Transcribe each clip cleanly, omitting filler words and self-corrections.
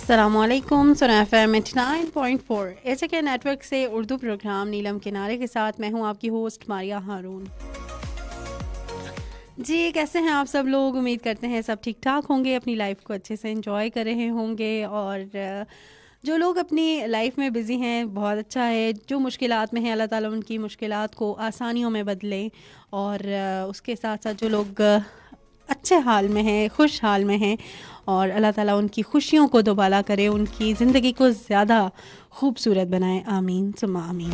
السلام علیکم. سنا FM 89.4 ایسے کے نیٹ ورک سے اردو پروگرام نیلم کنارے کے ساتھ میں ہوں آپ کی ہوسٹ ماریا ہارون. جی کیسے ہیں آپ سب لوگ؟ امید کرتے ہیں سب ٹھیک ٹھاک ہوں گے, اپنی لائف کو اچھے سے انجوائے کر رہے ہوں گے. اور جو لوگ اپنی لائف میں بزی ہیں بہت اچھا ہے. جو مشکلات میں ہیں اللہ تعالیٰ ان کی مشکلات کو آسانیوں میں بدلیں. اور اس کے ساتھ ساتھ جو لوگ اچھے حال میں ہیں, خوش حال میں ہیں, اور اللہ تعالیٰ ان کی خوشیوں کو دوبالا کرے, ان کی زندگی کو زیادہ خوبصورت بنائے. آمین ثم آمین.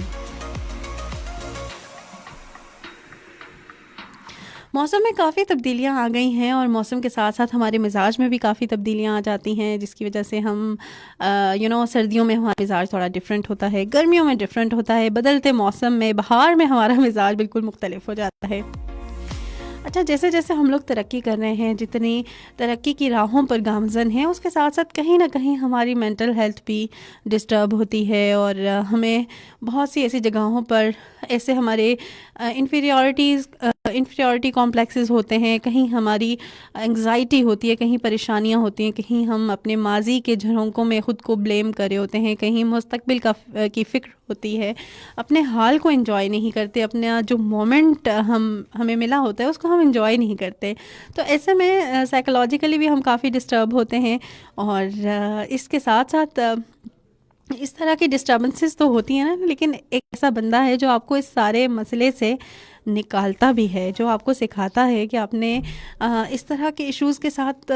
موسم میں کافی تبدیلیاں آ گئی ہیں, اور موسم کے ساتھ ساتھ ہمارے مزاج میں بھی کافی تبدیلیاں آ جاتی ہیں, جس کی وجہ سے ہم سردیوں میں ہمارا مزاج تھوڑا ڈفرینٹ ہوتا ہے, گرمیوں میں ڈفرینٹ ہوتا ہے, بدلتے موسم میں بہار میں ہمارا مزاج بالکل مختلف ہو جاتا ہے. اچھا, جیسے جیسے ہم لوگ ترقی کر رہے ہیں, جتنی ترقی کی راہوں پر گامزن ہیں, اس کے ساتھ ساتھ کہیں نہ کہیں ہماری مینٹل ہیلتھ بھی ڈسٹرب ہوتی ہے. اور ہمیں بہت سی ایسی جگہوں پر ایسے ہمارے انفیریورٹی کمپلیکسز ہوتے ہیں, کہیں ہماری انگزائٹی ہوتی ہے, کہیں پریشانیاں ہوتی ہیں, کہیں ہم اپنے ماضی کے جھڑونکوں میں خود کو بلیم کرے ہوتے ہیں, کہیں مستقبل کی فکر ہوتی ہے, اپنے حال کو انجوائے نہیں کرتے, اپنا جو مومنٹ ہمیں ملا ہوتا ہے اس کو ہم انجوائے نہیں کرتے. تو ایسے میں سائیکولوجیکلی بھی ہم کافی ڈسٹرب ہوتے ہیں. اور اس کے ساتھ ساتھ اس طرح کی ڈسٹربنسز تو ہوتی ہیں نا, لیکن ایک ایسا بندہ ہے جو آپ کو اس سارے مسئلے سے نکالتا بھی ہے, جو آپ کو سکھاتا ہے کہ آپ نے اس طرح کے ایشوز کے ساتھ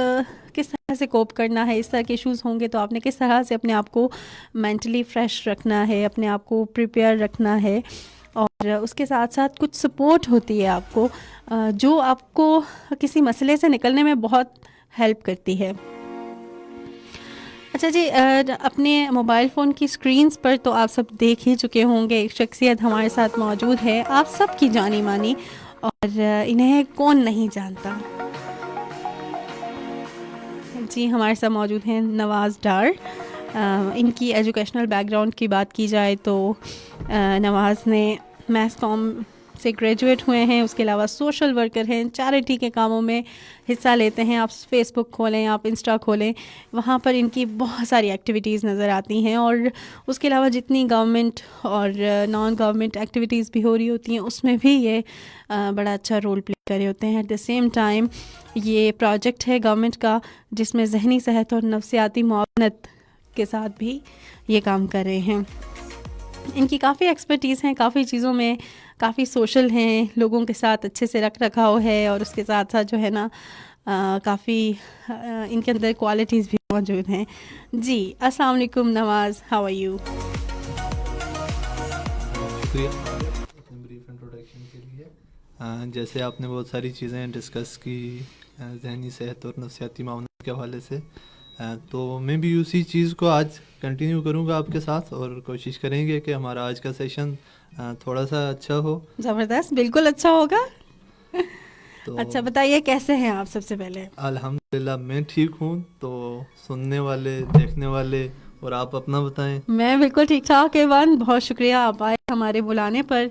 کس طرح سے کوپ کرنا ہے. اس طرح کے ایشوز ہوں گے تو آپ نے کس طرح سے اپنے آپ کو مینٹلی فریش رکھنا ہے, اپنے آپ کو پریپیئر رکھنا ہے. اور اس کے ساتھ ساتھ کچھ سپورٹ ہوتی ہے آپ کو, جو آپ کو کسی مسئلے سے نکلنے میں بہت ہیلپ کرتی ہے. اچھا جی, اپنے موبائل فون کی اسکرینز پر تو آپ سب دیکھ ہی چکے ہوں گے, ایک شخصیت ہمارے ساتھ موجود ہے, آپ سب کی جانی مانی, اور انہیں کون نہیں جانتا. جی ہمارے ساتھ موجود ہیں نواز ڈار. ان کی ایجوکیشنل بیک گراؤنڈ کی بات کی جائے تو نواز نے میس کام سے گریجویٹ ہوئے ہیں, اس کے علاوہ سوشل ورکر ہیں, چیریٹی کے کاموں میں حصہ لیتے ہیں. آپ فیس بک کھولیں, آپ انسٹا کھولیں, وہاں پر ان کی بہت ساری ایکٹیویٹیز نظر آتی ہیں. اور اس کے علاوہ جتنی گورنمنٹ اور نان گورنمنٹ ایکٹیویٹیز بھی ہو رہی ہوتی ہیں اس میں بھی یہ بڑا اچھا رول پلے کر رہے ہوتے ہیں. ایٹ دا سیم ٹائم یہ پروجیکٹ ہے گورنمنٹ کا جس میں ذہنی صحت اور نفسیاتی معاونت کے ساتھ بھی یہ کام کر رہے ہیں. ان کی کافی ایکسپرٹیز ہیں, کافی چیزوں میں کافی سوشل ہیں, لوگوں کے ساتھ اچھے سے رکھ رکھاؤ ہے, اور اس کے ساتھ ساتھ جو ہے نا کافی ان کے اندر کوالٹیز بھی موجود ہیں. جی السلام علیکم نواز, ہاؤ آر یو؟ شکریہ بریف انٹروڈکشن کے لیے. جیسے آپ نے بہت ساری چیزیں ڈسکس کی ذہنی صحت اور نفسیاتی معاونت کے حوالے سے, تو میں بھی اسی چیز کو آج کنٹینیو کروں گا آپ کے ساتھ, اور کوشش کریں گے کہ ہمارا آج کا سیشن تھوڑا سا اچھا ہو. زبردست, بالکل اچھا ہوگا. تو اچھا بتائیے کیسے ہیں آپ؟ سب سے پہلے الحمدللہ میں ٹھیک ہوں. تو سننے والے, دیکھنے والے اور آپ اپنا بتائیں. میں بالکل ٹھیک ٹھاک ایوان, بہت شکریہ آپ آئے ہمارے بلانے پر.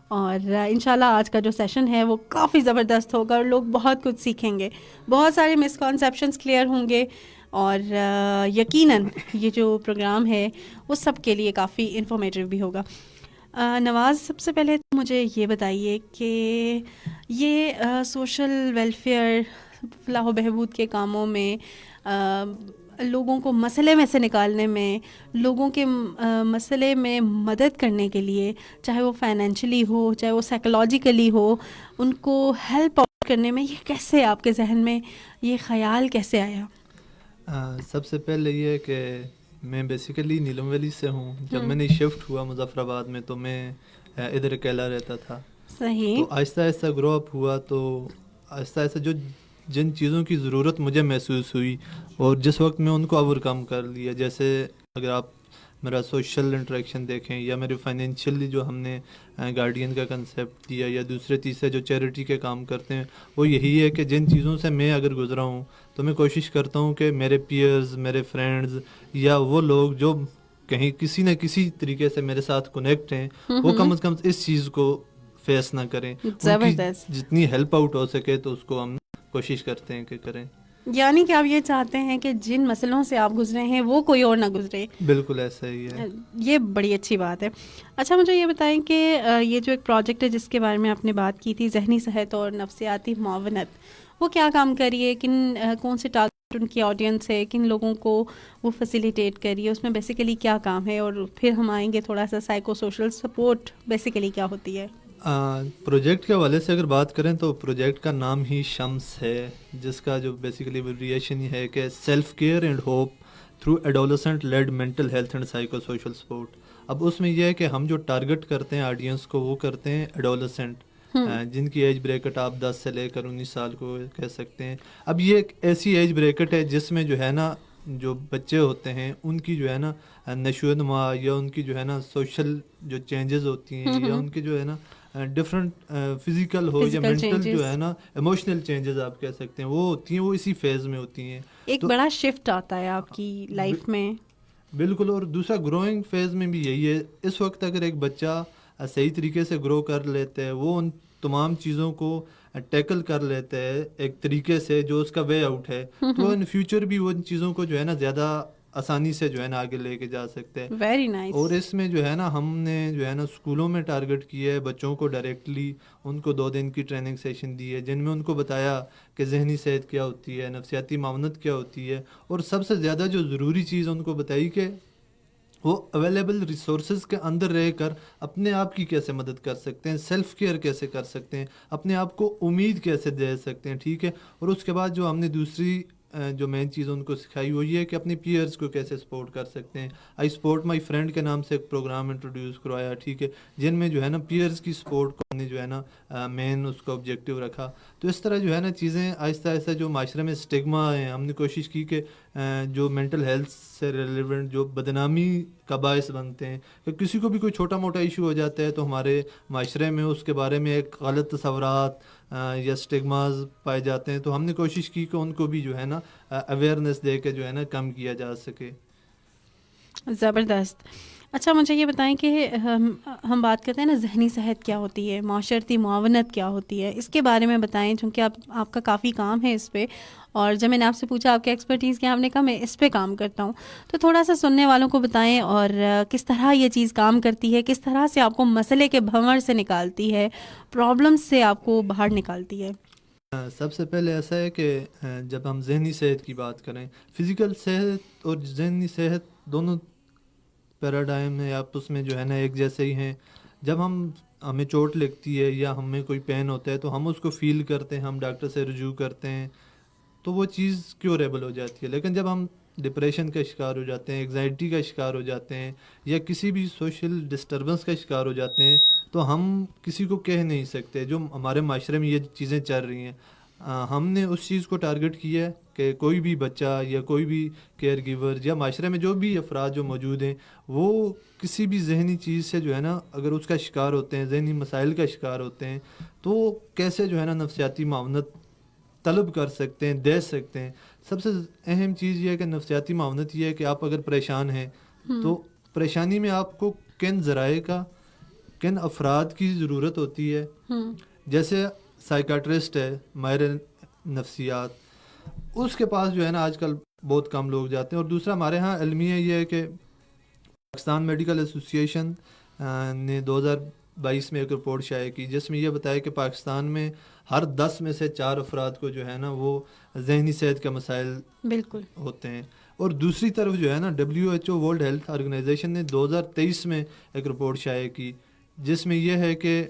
اور انشاءاللہ آج کا جو سیشن ہے وہ کافی زبردست ہوگا, اور لوگ بہت کچھ سیکھیں گے, بہت سارے مسکنسیپشنز کلیئر ہوں گے, اور یقیناً یہ جو پروگرام ہے وہ سب کے لیے کافی انفارمیٹیو بھی ہوگا. نواز, سب سے پہلے مجھے یہ بتائیے کہ یہ سوشل ویلفیئر, فلاح و بہبود کے کاموں میں لوگوں کو مسئلے میں سے نکالنے میں, لوگوں کے مسئلے میں مدد کرنے کے لیے, چاہے وہ فائنینشلی ہو چاہے وہ سائیکولوجیکلی ہو, ان کو ہیلپ آؤٹ کرنے میں یہ کیسے آپ کے ذہن میں یہ خیال کیسے آیا؟ سب سے پہلے یہ کہ میں بیسیکلی نیلم ویلی سے ہوں. جب میں نے شفٹ ہوا مظفر آباد میں تو میں ادھر اکیلا رہتا تھا. صحیح. تو آہستہ آہستہ گرو اپ ہوا, تو آہستہ آہستہ جن چیزوں کی ضرورت مجھے محسوس ہوئی اور جس وقت میں ان کو اوور کم کر لیا, جیسے اگر آپ میرا سوشل انٹریکشن دیکھیں یا میرے فائنینشلی جو ہم نے گارڈین کا کنسیپٹ دیا, یا دوسرے تیسرے جو چیریٹی کے کام کرتے ہیں, وہ یہی ہے کہ جن چیزوں سے میں اگر گزرا ہوں تو میں کوشش کرتا ہوں کہ میرے پیئرز, میرے فرینڈز, یا وہ لوگ جو کہیں کسی نہ کسی طریقے سے میرے ساتھ کنیکٹ ہیں, وہ کم از کم اس چیز کو فیس نہ کریں. ان کی جتنی ہیلپ آؤٹ ہو سکے تو اس کو ہم کوشش کرتے ہیں کہ کریں. یعنی کہ آپ یہ چاہتے ہیں کہ جن مسئلوں سے آپ گزرے ہیں وہ کوئی اور نہ گزرے. بالکل ایسا ہی ہے. یہ بڑی اچھی بات ہے. اچھا مجھے یہ بتائیں کہ یہ جو ایک پروجیکٹ ہے جس کے بارے میں آپ نے بات کی تھی، ذہنی صحت اور نفسیاتی معاونت، وہ کیا کام کری ہے؟ کون سے ٹارگیٹ ان کی آڈینس ہے؟ کن لوگوں کو وہ فیسیلیٹیٹ کری ہے؟ اس میں بیسیکلی کیا کام ہے؟ اور پھر ہم آئیں گے تھوڑا سا سائیکو سوشل سپورٹ بیسیکلی کیا ہوتی ہے. پروجیکٹ کے حوالے سے اگر بات کریں تو پروجیکٹ کا نام ہی شمس ہے، جس کا جو بیسیکلی ایبریویشن یہ ہے کہ self care and hope through adolescent lead mental health and psycho social support. اب اس میں یہ ہے کہ ہم جو ٹارگٹ کرتے ہیں آڈینس کو، وہ کرتے ہیں ایڈولسنٹ، جن کی ایج بریکٹ آپ 10 سے لے کر 19 سال کو کہہ سکتے ہیں. اب یہ ایک ایسی ایج بریکٹ ہے جس میں جو ہے نا جو بچے ہوتے ہیں ان کی جو ہے نا نشو و نما، یا ان کی جو ہے نا سوشل جو چینجز ہوتی ہیں، یا ان کی جو ہے نا ڈفرینٹ فزیکل ہو یا مینٹل جو ہے نا ایموشنل چینجز آپ کہہ سکتے ہیں، وہ ہوتی ہیں، وہ اسی فیز میں ہوتی ہیں. ایک بڑا شفٹ آتا ہے آپ کی لائف میں. بالکل. اور دوسرا گروئنگ فیز میں بھی یہی ہے. اس وقت اگر ایک بچہ صحیح طریقے سے گرو کر لیتا ہے، وہ ان تمام چیزوں کو ٹیکل کر لیتا ہے ایک طریقے سے جو اس کا وے آؤٹ ہے، تو ان فیوچر بھی وہ ان چیزوں کو جو ہے نا زیادہ آسانی سے جو ہے نا آگے لے کے جا سکتے ہیں. Very nice. اور اس میں جو ہے نا ہم نے جو ہے نا اسکولوں میں ٹارگٹ کیا ہے بچوں کو ڈائریکٹلی. ان کو 2 دن کی ٹریننگ سیشن دی ہے، جن میں ان کو بتایا کہ ذہنی صحت کیا ہوتی ہے، نفسیاتی معاونت کیا ہوتی ہے، اور سب سے زیادہ جو ضروری چیز ان کو بتائی کہ وہ اویلیبل ریسورسز کے اندر رہ کر اپنے آپ کی کیسے مدد کر سکتے ہیں، سیلف کیئر کیسے کر سکتے ہیں، اپنے آپ کو امید کیسے دے سکتے ہیں. ٹھیک ہے. اور اس کے بعد جو ہم نے دوسری جو مین چیز ان کو سکھائی وہ یہ ہے کہ اپنے پیئرز کو کیسے سپورٹ کر سکتے ہیں. آئی سپورٹ مائی فرینڈ کے نام سے ایک پروگرام انٹروڈیوس کروایا. ٹھیک ہے. جن میں جو ہے نا پیئرز کی سپورٹ کو ہم نے جو ہے نا مین اس کا آبجیکٹیو رکھا. تو اس طرح جو ہے نا چیزیں آہستہ آہستہ جو معاشرے میں اسٹگما ہیں، ہم نے کوشش کی کہ جو مینٹل ہیلتھ سے ریلیونٹ جو بدنامی کا باعث بنتے ہیں، کہ کسی کو بھی کوئی چھوٹا موٹا ایشو ہو جاتا ہے تو ہمارے معاشرے میں اس کے بارے میں ایک غلط تصورات یا اسٹگماز پائے جاتے ہیں، تو ہم نے کوشش کی کہ ان کو بھی جو ہے نا اویئرنیس دے کے جو ہے نا کم کیا جا سکے. زبردست. اچھا مجھے یہ بتائیں کہ ہم بات کرتے ہیں نا ذہنی صحت کیا ہوتی ہے، معاشرتی معاونت کیا ہوتی ہے، اس کے بارے میں بتائیں، چونکہ آپ کا کافی کام ہے اس پہ. اور جب میں نے آپ سے پوچھا آپ کے ایکسپرٹیز کیا، آپ نے کہا میں اس پہ کام کرتا ہوں. تو تھوڑا سا سننے والوں کو بتائیں اور کس طرح یہ چیز کام کرتی ہے، کس طرح سے آپ کو مسئلے کے بھنور سے نکالتی ہے، پرابلمس سے آپ کو باہر نکالتی ہے. سب سے پہلے ایسا ہے کہ جب ہم ذہنی صحت کی بات کریں، فزیکل صحت اور ذہنی صحت دونوں پیراڈائم ہے آپس میں جو ہے نا ایک جیسے ہی ہیں. جب ہمیں چوٹ لگتی ہے یا ہمیں کوئی پین ہوتا ہے تو ہم اس کو فیل کرتے ہیں، ہم ڈاکٹر سے رجوع کرتے ہیں، تو وہ چیز کیوریبل ہو جاتی ہے. لیکن جب ہم ڈپریشن کا شکار ہو جاتے ہیں، ایگزائٹی کا شکار ہو جاتے ہیں، یا کسی بھی سوشل ڈسٹربنس کا شکار ہو جاتے ہیں، تو ہم کسی کو کہہ نہیں سکتے. جو ہمارے معاشرے میں یہ چیزیں چل رہی ہیں، ہم نے اس چیز کو ٹارگٹ کیا ہے کہ کوئی بھی بچہ یا کوئی بھی کیئر گیور یا معاشرے میں جو بھی افراد جو موجود ہیں، وہ کسی بھی ذہنی چیز سے جو ہے نا اگر اس کا شکار ہوتے ہیں، ذہنی مسائل کا شکار ہوتے ہیں، تو کیسے جو ہے نا نفسیاتی معاونت طلب کر سکتے ہیں، دے سکتے ہیں. سب سے اہم چیز یہ ہے کہ نفسیاتی معاونت یہ ہے کہ آپ اگر پریشان ہیں تو پریشانی میں آپ کو کن ذرائع کا، کن افراد کی ضرورت ہوتی ہے. جیسے سائیکاٹرسٹ ہے، ماہر نفسیات، اس کے پاس جو ہے نا آج کل بہت کم لوگ جاتے ہیں. اور دوسرا ہمارے ہاں المیہ یہ ہے کہ پاکستان میڈیکل ایسوسیشن نے 2022 میں ایک رپورٹ شائع کی جس میں یہ بتایا کہ پاکستان میں ہر 10 میں سے 4 افراد کو جو ہے نا وہ ذہنی صحت کے مسائل بالکل ہوتے ہیں. اور دوسری طرف جو ہے نا WHO ورلڈ ہیلتھ آرگنائزیشن نے 2023 میں ایک رپورٹ شائع کی جس میں یہ ہے کہ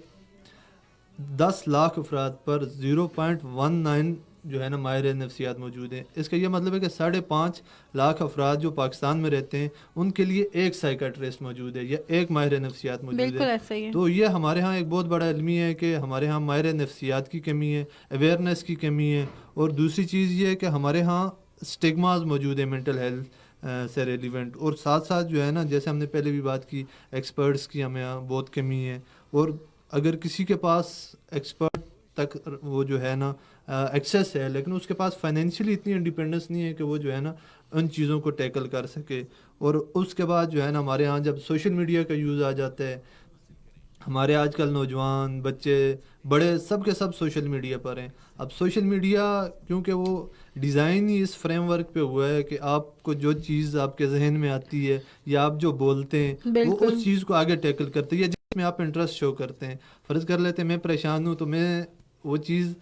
10 لاکھ افراد پر 0.19 جو ہے نا ماہر نفسیات موجود ہیں. اس کا یہ مطلب ہے کہ 5.5 لاکھ افراد جو پاکستان میں رہتے ہیں ان کے لیے ایک سائیکاٹرسٹ موجود ہے یا ایک ماہر نفسیات موجود ہے. بالکل ایسا ہی ہے. تو یہ ہمارے ہاں ایک بہت بڑا المیہ ہے کہ ہمارے ہاں ماہر نفسیات کی کمی ہے، اویئرنیس کی کمی ہے. اور دوسری چیز یہ ہے کہ ہمارے ہاں اسٹگماز موجود ہیں مینٹل ہیلتھ سے ریلیونٹ. اور ساتھ ساتھ جو ہے نا جیسے ہم نے پہلے بھی بات کی، ایکسپرٹس کی ہمیں یہاں بہت کمی ہے. اور اگر کسی کے پاس ایکسپرٹ تک وہ جو ہے نا ایکسیس ہے، لیکن اس کے پاس فائنینشلی اتنی انڈیپینڈنس نہیں ہے کہ وہ جو ہے نا ان چیزوں کو ٹیکل کر سکے. اور اس کے بعد جو ہے نا ہمارے ہاں جب سوشل میڈیا کا یوز آ جاتا ہے ہمارے آج کل نوجوان بچے بڑے سب کے سب سوشل میڈیا پر ہیں. اب سوشل میڈیا کیونکہ وہ ڈیزائن ہی اس فریم ورک پہ ہوا ہے کہ آپ کو جو چیز آپ کے ذہن میں آتی ہے یا آپ جو بولتے ہیں وہ اس چیز کو آگے ٹیکل کرتے ہیں یا جس میں آپ انٹرسٹ شو کرتے ہیں. فرض کر لیتے ہیں میں پریشان ہوں تو میں وہ چیز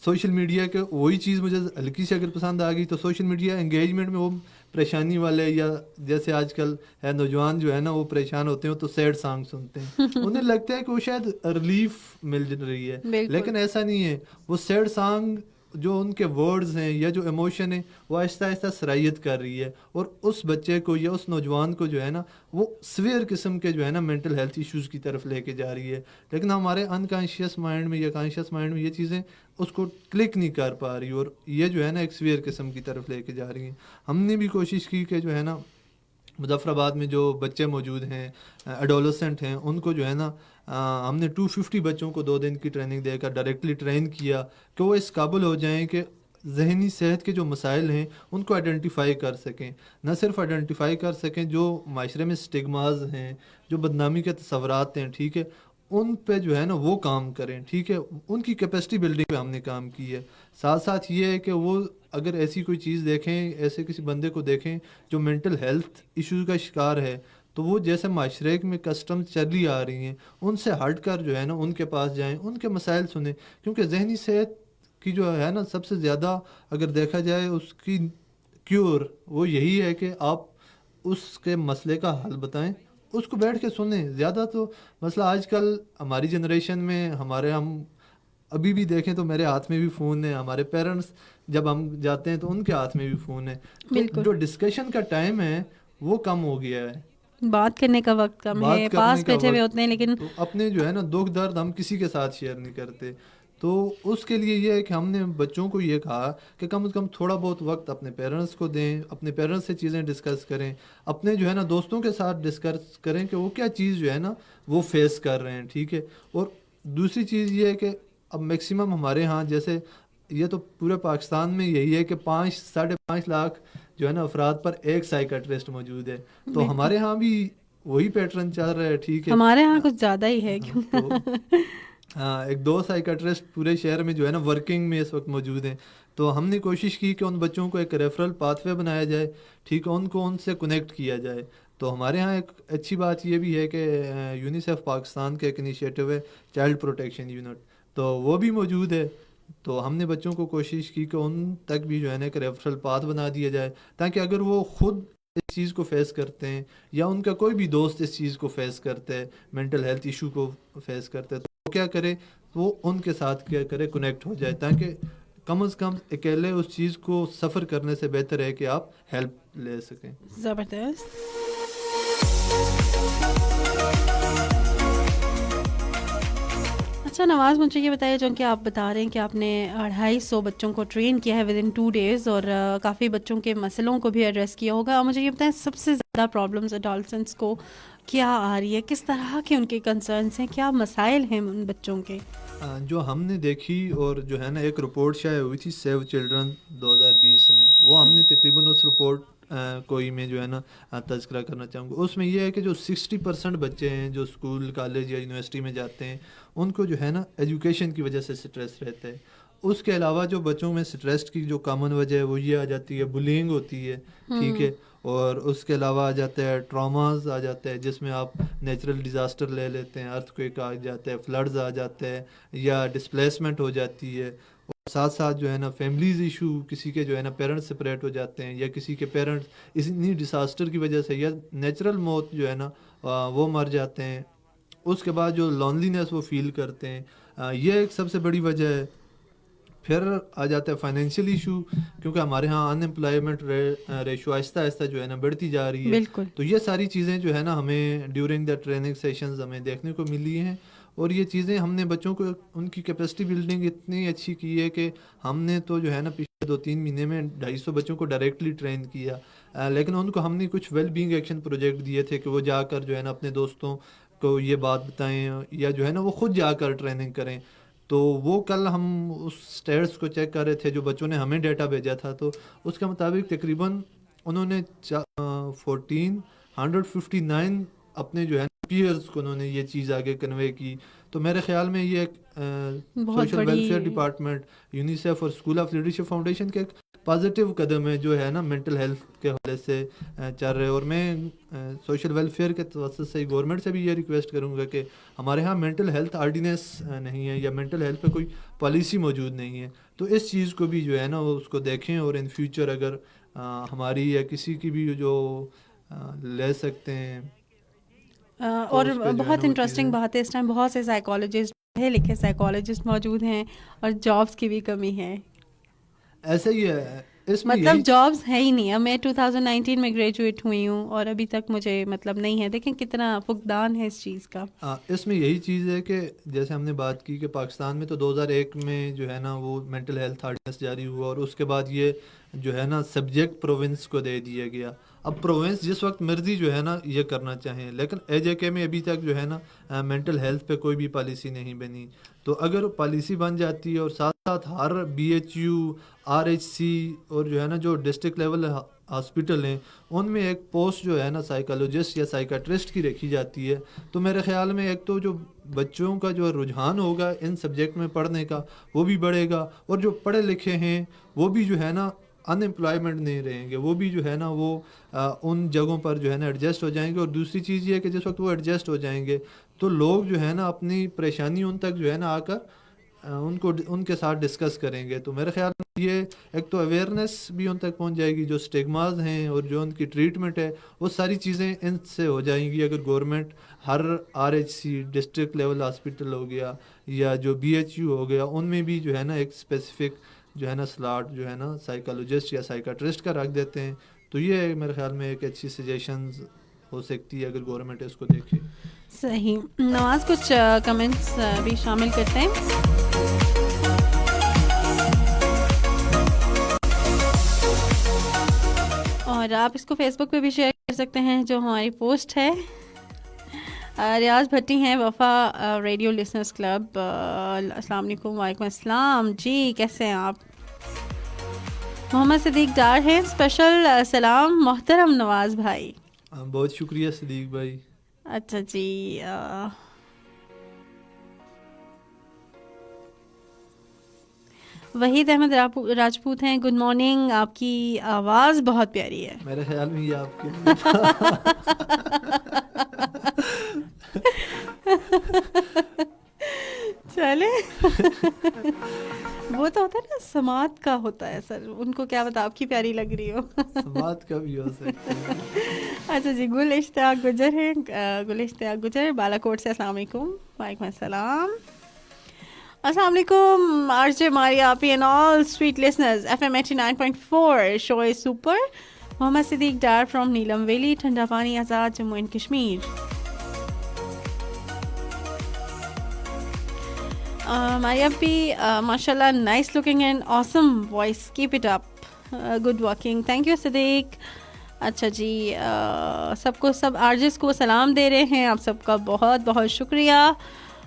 سوشل میڈیا کے وہی چیز مجھے ہلکی سی اگر پسند آ گئی تو سوشل میڈیا انگیجمنٹ میں وہ پریشانی والے یا جیسے آج کل ہے نوجوان جو ہے نا وہ پریشان ہوتے ہیں تو سیڈ سانگ سنتے ہیں. انہیں لگتا ہے کہ وہ شاید ریلیف مل رہی ہے, لیکن ایسا نہیں ہے. وہ سیڈ سانگ جو ان کے ورڈز ہیں یا جو ایموشن ہے وہ آہستہ آہستہ سرایت کر رہی ہے اور اس بچے کو یا اس نوجوان کو جو ہے نا وہ سویئر قسم کے جو ہے نا مینٹل ہیلتھ ایشوز کی طرف لے کے جا رہی ہے. لیکن ہمارے انکانشیس مائنڈ میں یا کانشیس مائنڈ میں یہ چیزیں اس کو کلک نہیں کر پا رہی اور یہ جو ہے نا ایک سویئر قسم کی طرف لے کے جا رہی ہیں. ہم نے بھی کوشش کی کہ جو ہے نا مظفر آباد میں جو بچے موجود ہیں ایڈولسنٹ ہیں ان کو جو ہے نا ہم نے 250 بچوں کو 2 دن کی ٹریننگ دے کر ڈائریکٹلی ٹرین کیا کہ وہ اس قابل ہو جائیں کہ ذہنی صحت کے جو مسائل ہیں ان کو آئیڈینٹیفائی کر سکیں. نہ صرف آئیڈینٹیفائی کر سکیں, جو معاشرے میں سٹگماز ہیں, جو بدنامی کے تصورات ہیں, ٹھیک ہے, ان پہ جو ہے نا وہ کام کریں. ٹھیک ہے, ان کی کیپیسٹی بلڈنگ پہ ہم نے کام کی ہے. ساتھ ساتھ یہ ہے کہ وہ اگر ایسی کوئی چیز دیکھیں, ایسے کسی بندے کو دیکھیں جو مینٹل ہیلتھ ایشوز کا شکار ہے, تو وہ جیسے معاشرے میں کسٹم چلی آ رہی ہیں ان سے ہٹ کر جو ہے نا ان کے پاس جائیں, ان کے مسائل سنیں. کیونکہ ذہنی صحت کی جو ہے نا سب سے زیادہ اگر دیکھا جائے اس کی کیور وہ یہی ہے کہ آپ اس کے مسئلے کا حل بتائیں, اس کو بیٹھ کے سنیں. زیادہ تو مسئلہ آج کل ہماری جنریشن میں ہم ابھی بھی دیکھیں تو میرے ہاتھ میں بھی فون ہے, ہمارے پیرنٹس جب ہم جاتے ہیں تو ان کے ہاتھ میں بھی فون ہے. تو جو ڈسکشن کا ٹائم ہے وہ کم ہو گیا ہے, بات کرنے کا وقت کم ہے, پاس بیٹھے ہوئے ہوتے ہیں لیکن اپنے جو ہے نا دکھ درد ہم کسی کے ساتھ شیئر نہیں کرتے. تو اس کے لیے یہ ہے کہ ہم نے بچوں کو یہ کہا کہ کم از کم تھوڑا بہت وقت اپنے پیرنٹس کو دیں, اپنے پیرنٹس سے چیزیں ڈسکس کریں, اپنے جو ہے نا دوستوں کے ساتھ ڈسکس کریں کہ وہ کیا چیز جو ہے نا وہ فیس کر رہے ہیں. ٹھیک ہے, اور دوسری چیز یہ ہے کہ اب میکسیمم ہمارے ہاں جیسے یہ تو پورے پاکستان میں یہی ہے کہ 5-5.5 لاکھ جو ہے نا افراد پر ایک سائیکٹرسٹ موجود ہے. تو ہمارے ہاں بھی وہی پیٹرن چل رہا ہے. ٹھیک ہے, ہمارے ہاں کچھ زیادہ ہی ہے. ہاں, 1-2 سائیکٹرسٹ پورے شہر میں جو ہے نا ورکنگ میں اس وقت موجود ہیں. تو ہم نے کوشش کی کہ ان بچوں کو ایک ریفرل پاتھ وے بنایا جائے. ٹھیک ہے, ان کو ان سے کنیکٹ کیا جائے. تو ہمارے ہاں ایک اچھی بات یہ بھی ہے کہ یونیسیف پاکستان کا ایک انیشیٹو ہے چائلڈ پروٹیکشن یونٹ, تو وہ بھی موجود ہے. تو ہم نے بچوں کو کوشش کی کہ ان تک بھی جو ہے نا ایک ریفرل پاتھ بنا دیا جائے, تاکہ اگر وہ خود اس چیز کو فیس کرتے ہیں یا ان کا کوئی بھی دوست اس چیز کو فیس کرتا ہے, مینٹل ہیلتھ ایشو کو فیس کرتا ہے, تو وہ کیا کرے, وہ ان کے ساتھ کیا کرے, کنیکٹ ہو جائے, تاکہ کم از کم اکیلے اس چیز کو سفر کرنے سے بہتر ہے کہ آپ ہیلپ لے سکیں. زبردست. اچھا نواز, مجھے یہ بتائیے, جو کہ آپ بتا رہے ہیں کہ آپ نے 250 بچوں کو ٹرین کیا ہے ودن 2 days اور کافی بچوں کے مسئلوں کو بھی ایڈریس کیا ہوگا. مجھے یہ بتائیں سب سے زیادہ پرابلمس ایڈالسنٹس کو کیا آ رہی ہے, کس طرح کے ان کے کنسرنس ہیں, کیا مسائل ہیں ان بچوں کے؟ جو ہم نے دیکھی اور جو ہے نا ایک رپورٹ شائع ہوئی تھی سیو چلڈرن 2020 میں, وہ ہم نے تقریباً اس رپورٹ کوئی میں جو ہے نا تذکرہ کرنا چاہوں گا. اس میں یہ ہے کہ جو 60% بچے ہیں جو اسکول کالج یا یونیورسٹی میں جاتے ہیں ان کو جو ہے نا ایجوکیشن کی وجہ سے سٹریس رہتا ہے. اس کے علاوہ جو بچوں میں سٹریس کی جو کامن وجہ ہے وہ یہ آ جاتی ہے بلینگ ہوتی ہے. ٹھیک ہے, اور اس کے علاوہ آ جاتا ہے ٹراماز آ جاتا ہے, جس میں آپ نیچرل ڈیزاسٹر لے لیتے ہیں, ارتھ کوئک آ جاتا ہے, فلڈز آ جاتے ہیں, یا ڈسپلیسمنٹ ہو جاتی ہے. اور ساتھ ساتھ جو ہے نا فیملیز ایشو, کسی کے جو ہے نا پیرنٹس سپریٹ ہو جاتے ہیں, یا کسی کے پیرنٹس اسی ڈیزاسٹر کی وجہ سے یا نیچرل موت جو ہے نا وہ مر جاتے ہیں. اس کے بعد جو لونلینس وہ فیل کرتے ہیں, یہ ایک سب سے بڑی وجہ ہے. پھر آ جاتا ہے فائنینشیل ایشو, کیونکہ ہمارے ہاں ان امپلائمنٹ ریشو آہستہ آہستہ جو ہے نا بڑھتی جا رہی ہے. بالکل. تو یہ ساری چیزیں جو ہے نا ہمیں ڈیورنگ دا ٹریننگ سیشنز ہمیں دیکھنے کو ملی ہیں, اور یہ چیزیں ہم نے بچوں کو ان کی کیپیسٹی بلڈنگ اتنی اچھی کی ہے کہ ہم نے تو جو ہے نا پچھلے 2-3 مہینے میں 250 بچوں کو ڈائریکٹلی ٹرین کیا, لیکن ان کو ہم نے کچھ ویل بینگ ایکشن پروجیکٹ دیے تھے کہ وہ جا کر جو ہے نا اپنے دوستوں کو یہ بات بتائیں, یا جو ہے نا وہ خود جا کر ٹریننگ کریں. تو وہ کل ہم اس اسٹیٹس کو چیک کر رہے تھے جو بچوں نے ہمیں ڈیٹا بھیجا تھا, تو اس کے مطابق تقریباً انہوں نے 1459 اپنے جو ہے پیئرز کو انہوں نے یہ چیز آگے کنوے کی. تو میرے خیال میں یہ ایک بہت سوشل بڑی ویلفیئر ڈپارٹمنٹ, یونیسیف اور اسکول آف لیڈرشپ فاؤنڈیشن کے ایک پازیٹیو قدم ہے جو ہے نا مینٹل ہیلتھ کے حوالے سے چل رہے. اور میں سوشل ویلفیئر کے توسط سے گورنمنٹ سے بھی یہ ریکویسٹ کروں گا کہ ہمارے ہاں مینٹل ہیلتھ آرڈیننس نہیں ہے یا مینٹل ہیلتھ پہ کوئی پالیسی موجود نہیں ہے. تو اس چیز کو بھی جو ہے نا وہ اس کو دیکھیں, اور ان فیوچر اگر ہماری یا کسی کی بھی جو لے سکتے ہیں. اور اس پہ جو ہے بہت نا وہ انٹرسٹنگ چیزیں, بات ہے, اس ٹائم بہت سے سائیکالوجسٹ پڑھے لکھے سائیکالوجسٹ موجود ہیں اور جابس کی بھی کمی ہے. ایسا ہی ہے اس میں مطلب یہی جابس ہے ہی نہیں. اب میں 2019 میں گریجویٹ ہوئی ہوں اور ابھی تک مجھے مطلب نہیں ہے. دیکھیں کتنا فقدان ہے اس چیز کا. اس میں یہی چیز ہے کہ جیسے ہم نے بات کی کہ پاکستان میں تو 2001 میں جو ہے نا وہ مینٹل ہیلتھ آرڈیننس جاری ہوا, اور اس کے بعد یہ جو ہے نا سبجیکٹ پروونس کو دے دیا گیا. اب پروونس جس وقت مرضی جو ہے نا یہ کرنا چاہیں, لیکن AJK میں ابھی تک جو ہے نا مینٹل ہیلتھ پہ کوئی بھی پالیسی نہیں بنی. تو اگر پالیسی بن جاتی ہے اور ساتھ ساتھ ہر BHU RHC اور جو ہے نا جو ڈسٹرکٹ لیول ہاسپٹل ہیں ان میں ایک پوسٹ جو ہے نا سائیکالوجسٹ یا سائیکاٹرسٹ کی رکھی جاتی ہے, تو میرے خیال میں ایک تو جو بچوں کا جو رجحان ہوگا ان سبجیکٹ میں پڑھنے کا وہ بھی بڑھے گا, اور جو پڑھے لکھے ہیں وہ بھی جو ہے نا ان امپلائمنٹ نہیں رہیں گے, وہ بھی جو ہے نا وہ ان جگہوں پر جو ہے نا ایڈجسٹ ہو جائیں گے. اور دوسری چیز یہ ہے کہ جس وقت وہ ایڈجسٹ ہو جائیں گے تو لوگ جو ہے نا اپنی پریشانی ان تک جو ہے نا آ کر ان کے ساتھ ڈسکس کریں گے. تو میرے خیال میں یہ ایک تو اویئرنیس بھی ان تک پہنچ جائے گی, جو اسٹگماز ہیں اور جو ان کی ٹریٹمنٹ ہے وہ ساری چیزیں ان سے ہو جائیں گی اگر گورنمنٹ ہر RHC ڈسٹرکٹ لیول ہاسپٹل ہو گیا یا جو BHU ہو گیا ان میں بھی جو ہے نا ایک اسپیسیفک جو ہے نا سلاٹ جو ہے نا سائیکالوجسٹ یا سائیکاٹرسٹ کا رکھ دیتے ہیں. تو یہ میرے خیال میں ایک اچھی سجیشنز ہو سکتی ہے اگر گورنمنٹ اس کو دیکھے. صحیح. نواز کچھ کمنٹس بھی شامل کرتے ہیں. اور آپ اس کو فیس بک پہ بھی شیئر کر سکتے ہیں جو ہماری پوسٹ ہے. ریاض بھٹی ہیں وفا ریڈیو لسنرز کلب. السلام علیکم. وعلیکم السلام جی, کیسے ہیں آپ؟ محمد صدیق ڈار ہیں. اسپیشل سلام محترم نواز بھائی. بہت شکریہ صدیق بھائی. اچھا جی. وحید احمد راجپوت ہیں. Good morning. آپ کی آواز بہت پیاری ہے. میرے خیال میں یہ آپ کے چلے وہ تو ہوتا ہے نا سماعت کا ہوتا ہے سر, ان کو کیا بتا آپ کی پیاری لگ رہی ہو. سماعت کا بھی ہو سکتا ہے. اچھا جی. گل اشتیاق گجر ہیں. گل اشتیاق گجر بالا کوٹ سے. السلام علیکم. وعلیکم السلام. السلام علیکم RJ ماریا آپی and all sweet listeners. FM 89.4 show is super. Muhammad Siddique Dar from Neelum Valley, Thanda Pani Azad, Jammu and Kashmir. Maria آپی ماشاء اللہ nice looking and awesome voice, keep it up, good working. Thank you Siddique. اچھا جی. سب RJs کو سلام دے رہے ہیں, آپ سب کا بہت بہت شکریہ.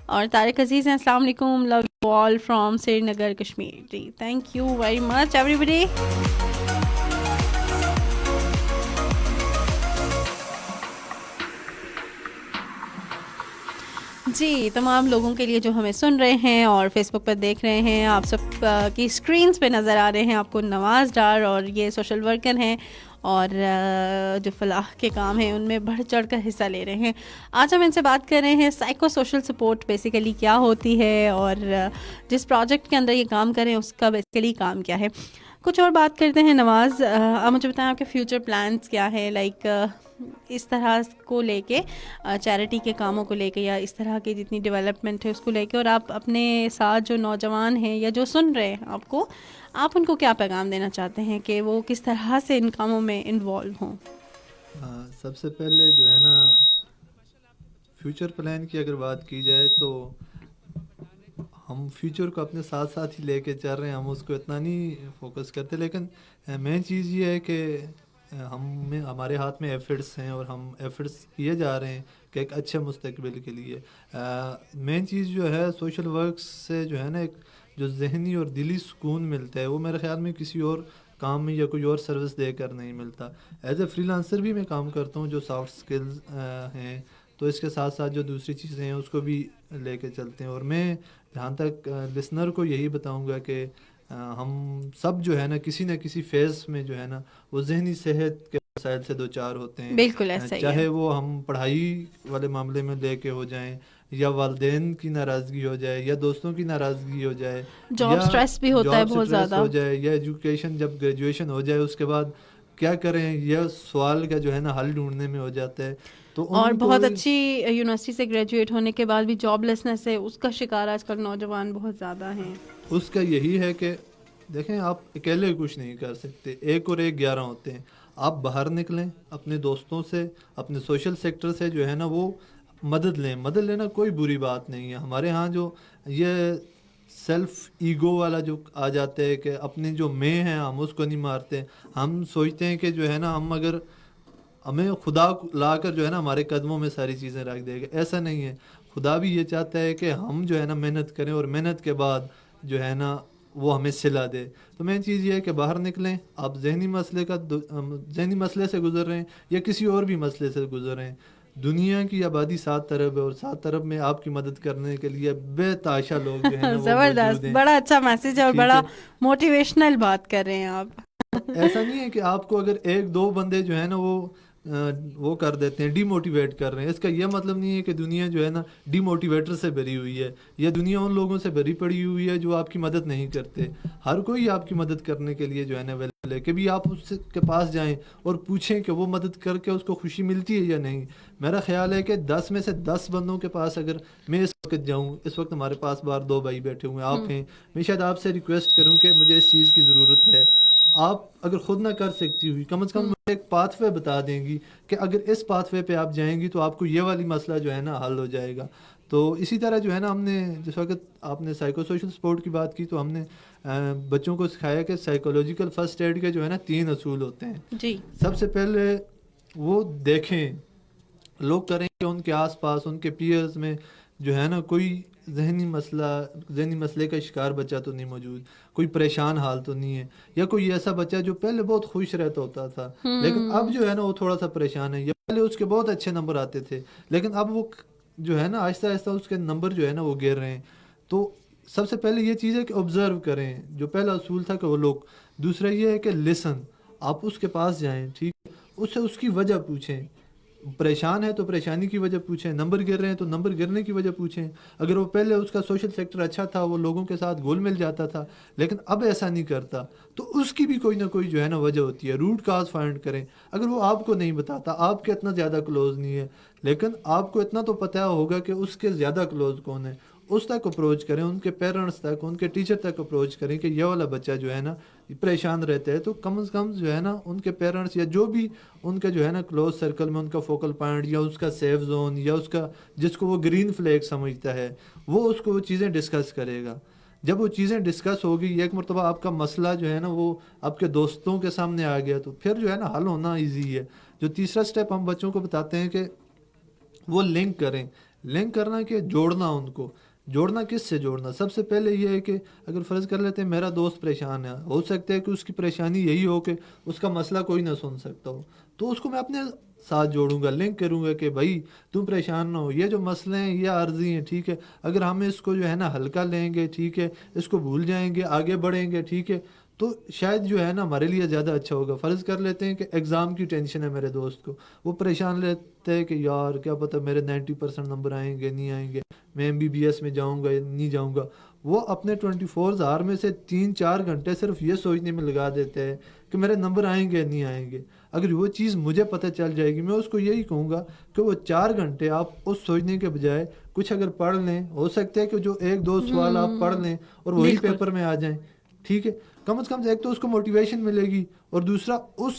اور طارق عزیز ہیں. السلام علیکم. Love you all from Srinagar Kashmir. جی thank you very much everybody. جی تمام لوگوں کے لیے جو ہمیں سن رہے ہیں اور فیس بک پر دیکھ رہے ہیں, آپ سب کی اسکرینس پہ نظر آ رہے ہیں آپ کو نواز ڈار, اور یہ سوشل ورکر ہیں اور جو فلاح کے کام ہیں ان میں بڑھ چڑھ کر حصہ لے رہے ہیں. آج ہم ان سے بات کر رہے ہیں سائیکو سوشل سپورٹ بیسیکلی کیا ہوتی ہے, اور جس پروجیکٹ کے اندر یہ کام کریں اس کا بیسیکلی کام کیا ہے. کچھ اور بات کرتے ہیں. نواز آپ مجھے بتائیں آپ کے فیوچر پلانس کیا ہے, لائک اس طرح کو لے کے, چیریٹی کے کاموں کو لے کے, یا اس طرح کی جتنی ڈیولپمنٹ ہے اس کو لے کے, اور آپ اپنے ساتھ جو نوجوان ہیں یا جو سن رہے ہیں آپ کو, آپ ان کو کیا پیغام دینا چاہتے ہیں کہ وہ کس طرح سے ان کاموں میں انوالو ہوں؟ سب سے پہلے جو ہے نا فیوچر پلان کی اگر بات کی جائے تو ہم فیوچر کو اپنے ساتھ ساتھ ہی لے کے چل رہے ہیں, ہم اس کو اتنا نہیں فوکس کرتے. لیکن مین چیز یہ ہے کہ ہمارے ہاتھ میں ایفرٹس ہیں اور ہم ایفرٹس کیے جا رہے ہیں کہ ایک اچھے مستقبل کے لیے. مین چیز جو ہے سوشل ورک سے جو ہے نا ایک جو ذہنی اور دلی سکون ملتا ہے وہ میرے خیال میں کسی اور کام میں یا کوئی اور سروس دے کر نہیں ملتا. ایز اے فری لانسر بھی میں کام کرتا ہوں جو سافٹ سکلز ہیں, تو اس کے ساتھ ساتھ جو دوسری چیزیں ہیں اس کو بھی لے کے چلتے ہیں. اور میں جہاں تک لسنر کو یہی بتاؤں گا کہ ہم سب جو ہے نا کسی نہ کسی فیز میں جو ہے نا وہ ذہنی صحت کے مسائل سے دو چار ہوتے ہیں. بالکل ایسا ہی ہے. چاہے وہ ہم پڑھائی والے معاملے میں لے کے ہو جائیں, یا والدین کی ناراضگی ہو جائے, یا دوستوں کی ناراضگی ہو جائے, جاب سٹریس بھی ہوتا ہے بہت زیادہ ہو جائے, یا ایجوکیشن جب گریجویشن ہو جائے اس کے بعد کیا کریں, یہ سوال کا جو ہے نا حل ڈھونڈنے میں ہو جاتا ہے. تو اور بہت اچھی یونیورسٹی سے گریجویٹ ہونے کے بعد بھی جاب لیسنس ہے, اس کا شکار آج کل نوجوان بہت زیادہ ہیں. اس کا یہی ہے کہ دیکھیں آپ اکیلے کچھ نہیں کر سکتے, 1 اور 1 11 ہوتے ہیں. آپ باہر نکلیں, اپنے دوستوں سے, اپنے سوشل سیکٹر سے جو ہے نا وہ مدد لیں. مدد لینا کوئی بری بات نہیں ہے. ہمارے ہاں جو یہ سیلف ایگو والا جو آ جاتے ہے کہ اپنے جو میں ہیں ہم اس کو نہیں مارتے. ہم سوچتے ہیں کہ جو ہے نا ہم اگر ہمیں خدا لا کر جو ہے نا ہمارے قدموں میں ساری چیزیں رکھ دے گا, ایسا نہیں ہے. خدا بھی یہ چاہتا ہے کہ ہم جو ہے نا محنت کریں اور محنت کے بعد جو ہے نا وہ ہمیں صلہ دے. تو مین چیز یہ ہے کہ باہر نکلیں, آپ ذہنی مسئلے سے گزر رہے ہیں یا کسی اور بھی مسئلے سے گزر رہے ہیں, دنیا کی آبادی 7 ارب ہے اور 7 ارب میں آپ کی مدد کرنے کے لیے بے تحاشا لوگ جو ہیں نا زبردست, بڑا اچھا میسج ہے اور بڑا موٹیویشنل بات کر رہے ہیں آپ. ایسا نہیں ہے کہ آپ کو اگر 1-2 بندے جو ہے نا وہ کر دیتے ہیں, ڈی موٹیویٹ کر رہے ہیں, اس کا یہ مطلب نہیں ہے کہ دنیا جو ہے نا ڈی موٹیویٹر سے بھری ہوئی ہے, یا دنیا ان لوگوں سے بھری پڑی ہوئی ہے جو آپ کی مدد نہیں کرتے. ہر کوئی آپ کی مدد کرنے کے لیے جو ہے نا اویلیبل ہے. کبھی آپ اس کے پاس جائیں اور پوچھیں کہ وہ مدد کر کے اس کو خوشی ملتی ہے یا نہیں. میرا خیال ہے کہ 10 میں سے 10 بندوں کے پاس اگر میں اس وقت جاؤں, اس وقت ہمارے پاس باہر 2 بھائی بیٹھے ہوئے ہیں, آپ ہیں, میں شاید آپ سے ریکویسٹ کروں کہ مجھے اس چیز کی ضرورت ہے. آپ اگر خود نہ کر سکتی ہوئی کم از کم مجھے ایک پاتھ وے بتا دیں گی کہ اگر اس پاتھ وے پہ آپ جائیں گی تو آپ کو یہ والی مسئلہ جو ہے نا حل ہو جائے گا. تو اسی طرح جو ہے نا ہم نے جس وقت آپ نے سائیکو سوشل سپورٹ کی بات کی تو ہم نے بچوں کو سکھایا کہ سائیکولوجیکل فرسٹ ایڈ کے جو ہے نا 3 اصول ہوتے ہیں. جی, سب سے پہلے وہ دیکھیں لوگ کریں کہ ان کے آس پاس ان کے پیئرز میں جو ہے نا کوئی ذہنی مسئلے کا شکار بچہ تو نہیں موجود, کوئی پریشان حال تو نہیں ہے, یا کوئی ایسا بچہ جو پہلے بہت خوش رہتا ہوتا تھا لیکن اب جو ہے نا وہ تھوڑا سا پریشان ہے, یا پہلے اس کے بہت اچھے نمبر آتے تھے لیکن اب وہ جو ہے نا آہستہ آہستہ اس کے نمبر جو ہے نا وہ گر رہے ہیں. تو سب سے پہلے یہ چیز ہے کہ آبزرو کریں, جو پہلا اصول تھا کہ وہ لوگ. دوسرا یہ ہے کہ لسن, آپ اس کے پاس جائیں, ٹھیک ہے, اس سے اس کی وجہ پوچھیں. پریشان ہے تو پریشانی کی وجہ پوچھیں, نمبر گر رہے ہیں تو نمبر گرنے کی وجہ پوچھیں. اگر وہ پہلے اس کا سوشل سیکٹر اچھا تھا, وہ لوگوں کے ساتھ گھل مل جاتا تھا لیکن اب ایسا نہیں کرتا, تو اس کی بھی کوئی نہ کوئی جو ہے نا وجہ ہوتی ہے. روٹ کاز فائنڈ کریں. اگر وہ آپ کو نہیں بتاتا, آپ کے اتنا زیادہ کلوز نہیں ہے, لیکن آپ کو اتنا تو پتہ ہوگا کہ اس کے زیادہ کلوز کون ہے, اس تک اپروچ کریں, ان کے پیرنٹس تک, ان کے ٹیچر تک اپروچ کریں کہ یہ والا بچہ جو ہے نا پریشان رہتا ہے. تو کم از کم جو ہے نا ان کے پیرنٹس یا جو بھی ان کا جو ہے نا کلوز سرکل میں ان کا فوکل پوائنٹ یا اس کا سیف زون یا اس کا جس کو وہ گرین فلیگ سمجھتا ہے, وہ اس کو وہ چیزیں ڈسکس کرے گا. جب وہ چیزیں ڈسکس ہوگی, ایک مرتبہ آپ کا مسئلہ جو ہے نا وہ آپ کے دوستوں کے سامنے آ گیا, تو پھر جو ہے نا حل ہونا ایزی ہے. جو تیسرا سٹیپ ہم بچوں کو بتاتے ہیں کہ وہ لنک کریں. لنک کرنا کہ جوڑنا, ان کو جوڑنا. کس سے جوڑنا؟ سب سے پہلے یہ ہے کہ اگر فرض کر لیتے ہیں میرا دوست پریشان ہے, ہو سکتا ہے کہ اس کی پریشانی یہی ہو کہ اس کا مسئلہ کوئی نہ سن سکتا ہو, تو اس کو میں اپنے ساتھ جوڑوں گا, لنک کروں گا کہ بھائی تم پریشان نہ ہو, یہ جو مسئلے ہیں یہ عارضی ہیں, ٹھیک ہے, اگر ہم اس کو جو ہے نا ہلکا لیں گے, ٹھیک ہے, اس کو بھول جائیں گے, آگے بڑھیں گے, ٹھیک ہے, تو شاید جو ہے نا ہمارے لیے زیادہ اچھا ہوگا. فرض کر لیتے ہیں کہ ایگزام کی ٹینشن ہے میرے دوست کو, وہ پریشان رہتے ہیں کہ یار کیا پتہ میرے 90% نمبر آئیں گے نہیں آئیں گے, میں MBBS میں جاؤں گا نہیں جاؤں گا. وہ اپنے 24 آور میں سے 3-4 گھنٹے صرف یہ سوچنے میں لگا دیتے ہیں کہ میرے نمبر آئیں گے نہیں آئیں گے. اگر وہ چیز مجھے پتہ چل جائے گی, میں اس کو یہی کہوں گا کہ وہ 4 گھنٹے آپ اس سوچنے کے بجائے کچھ اگر پڑھ لیں, ہو سکتا ہے کہ جو 1-2 سوال آپ پڑھ لیں اور وہی پیپر میں آ جائیں, ٹھیک ہے, کم از کم ایک تو اس کو موٹیویشن ملے گی اور دوسرا اس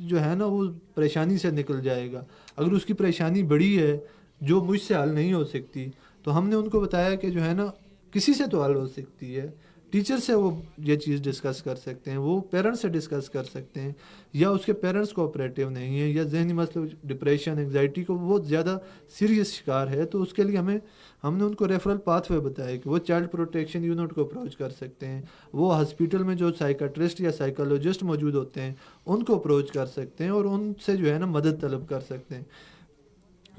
جو ہے نا وہ پریشانی سے نکل جائے گا. اگر اس کی پریشانی بڑی ہے جو مجھ سے حل نہیں ہو سکتی, تو ہم نے ان کو بتایا کہ جو ہے نا کسی سے تو حل ہو سکتی ہے. ٹیچر سے وہ یہ چیز ڈسکس کر سکتے ہیں, وہ پیرنٹس سے ڈسکس کر سکتے ہیں, یا اس کے پیرنٹس کوآپریٹیو نہیں ہیں, یا ذہنی مسئلہ ڈپریشن انگزائٹی کو بہت زیادہ سیریس شکار ہے, تو اس کے لیے ہم نے ان کو ریفرل پاتھ وے بتایا کہ وہ چائلڈ پروٹیکشن یونٹ کو اپروچ کر سکتے ہیں, وہ ہاسپٹل میں جو سائیکٹرسٹ یا سائیکالوجسٹ موجود ہوتے ہیں ان کو اپروچ کر سکتے ہیں اور ان سے جو ہے نا مدد طلب کر سکتے ہیں.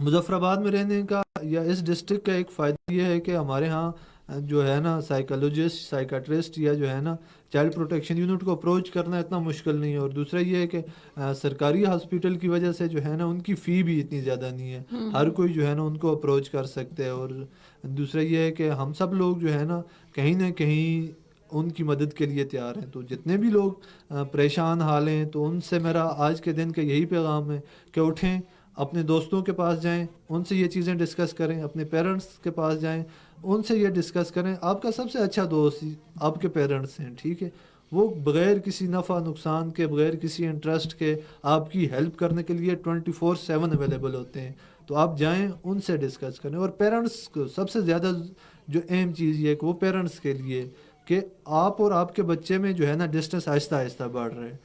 مظفر آباد میں رہنے کا یا اس ڈسٹرکٹ کا ایک فائدہ یہ ہے کہ ہمارے ہاں جو ہے نا سائیکالوجسٹ سائیکاٹرسٹ یا جو ہے نا چائلڈ پروٹیکشن یونٹ کو اپروچ کرنا اتنا مشکل نہیں ہے. اور دوسرا یہ ہے کہ سرکاری ہاسپٹل کی وجہ سے جو ہے نا ان کی فی بھی اتنی زیادہ نہیں ہے, ہر کوئی جو ہے نا ان کو اپروچ کر سکتے ہیں. اور دوسرا یہ ہے کہ ہم سب لوگ جو ہے نا کہیں ان کی مدد کے لیے تیار ہیں. تو جتنے بھی لوگ پریشان حال ہیں تو ان سے میرا آج کے دن کا یہی پیغام ہے کہ اٹھیں, اپنے دوستوں کے پاس جائیں, ان سے یہ چیزیں ڈسکس کریں, اپنے پیرنٹس کے پاس جائیں, ان سے یہ ڈسکس کریں. آپ کا سب سے اچھا دوست آپ کے پیرنٹس ہیں, ٹھیک ہے, وہ بغیر کسی نفع نقصان کے, بغیر کسی انٹرسٹ کے آپ کی ہیلپ کرنے کے لیے 24/7 اویلیبل ہوتے ہیں. تو آپ جائیں, ان سے ڈسکس کریں. اور پیرنٹس کو سب سے زیادہ جو اہم چیز یہ ہے کہ وہ پیرنٹس کے لیے کہ آپ اور آپ کے بچے میں جو ہے نا ڈسٹینس آہستہ آہستہ بڑھ رہے ہیں.